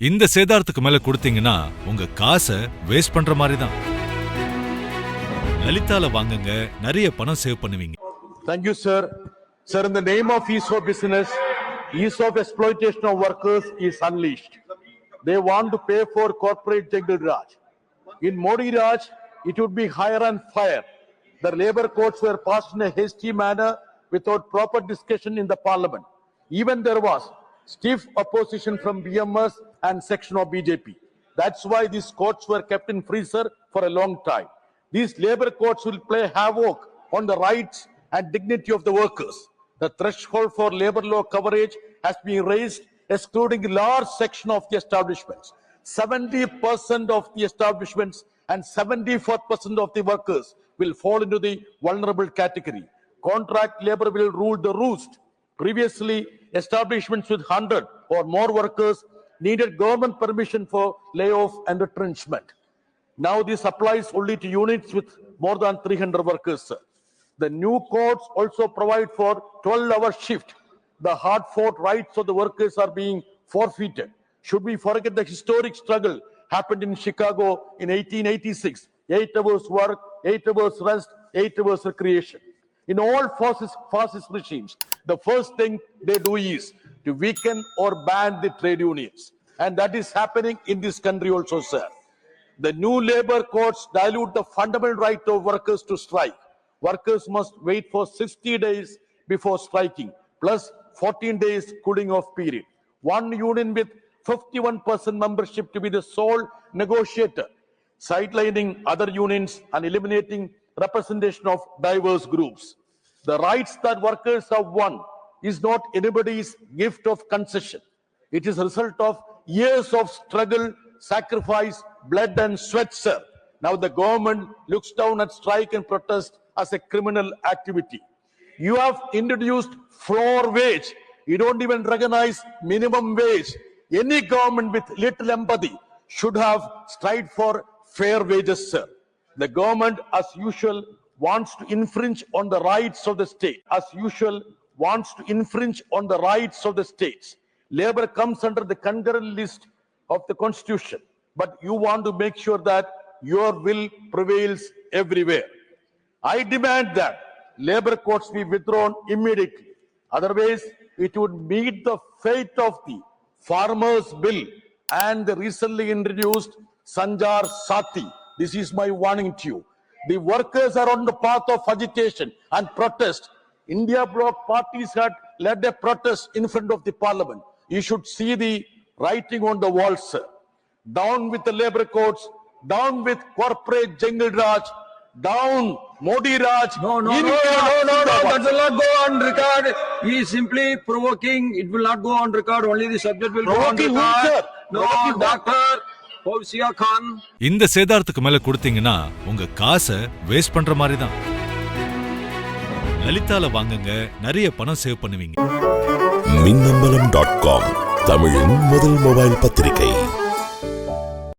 இந்த சேதாரத்துக்கு மேல கொடுத்தீங்கன்னா உங்க காசை வேஸ்ட் பண்ற மாதிரி தான். லலிதால வாங்குங்க, நிறைய பணம் சேவ் பண்ணுவீங்க. Thank you, sir. Sir, in the name of ease of business, ease of exploitation of workers is unleashed. They want to pay for corporate jungle Raj. In Modi Raj, it would be hire and fire. The labor codes were passed in a hasty manner without proper discussion in the parliament. Even there was stiff opposition from BMS and section of BJP. That's why these courts were kept in freezer for a long time. These labor courts will play havoc on the rights and dignity of the workers. The threshold for labor law coverage has been raised, excluding a large section of the establishments. 70% of the establishments and 74% of the workers will fall into the vulnerable category. Contract labor will rule the roost. Previously, establishments with 100 or more workers needed government permission for layoff and retrenchment. Now this applies only to units with more than 300 workers, sir. The new codes also provide for 12-hour shift. The hard-fought rights of the workers are being forfeited. Should we forget the historic struggle happened in Chicago in 1886? 8 hours work, 8 hours rest, 8 hours recreation. In all fascist regimes, the first thing they do is to weaken or ban the trade unions. And that is happening in this country also, sir. The new labor codes dilute the fundamental right of workers to strike. Workers must wait for 60 days before striking, plus 14 days cooling off period. One union with 51% membership to be the sole negotiator, sidelining other unions and eliminating representation of diverse groups. The rights that workers have won is not anybody's gift of concession. It is a result of years of struggle, sacrifice, blood and sweat, sir. Now the government looks down at strike and protest as a criminal activity. You have introduced floor wage. You don't even recognize minimum wage. Any government with little empathy should have strived for fair wages, sir. The government, as usual, wants to infringe on the rights of the state. As usual, wants to infringe on the rights of the states. Labor comes under the concurrent list of the constitution, but you want to make sure that your will prevails everywhere. I demand that labor courts be withdrawn immediately. Otherwise, it would meet the fate of the farmers' bill and the recently introduced Sanjar Sati. This is my warning to you. The workers are on the path of agitation and protest. India bloc parties had led a protest in front of the parliament. You should see the writing on the wall, sir. Down with the labor codes, down with corporate jungle Raj, down Modi Raj. No, that will not go on record. He is simply provoking. It will not go on record. Only the subject will go on Provoking record. whom, sir? No, Provoking what? Dr. Fawzia Khan. இந்த சேதாரத்துக்கு மேல கொடுத்தீங்கன்னா உங்க காசை waste பண்ற மாதிரி தான். லலிதால வாங்குங்க, நிறைய பணம் சேவ் பண்ணுவீங்க. Minnambalam.com தமிழின் முதல் மொபைல் பத்திரிகை.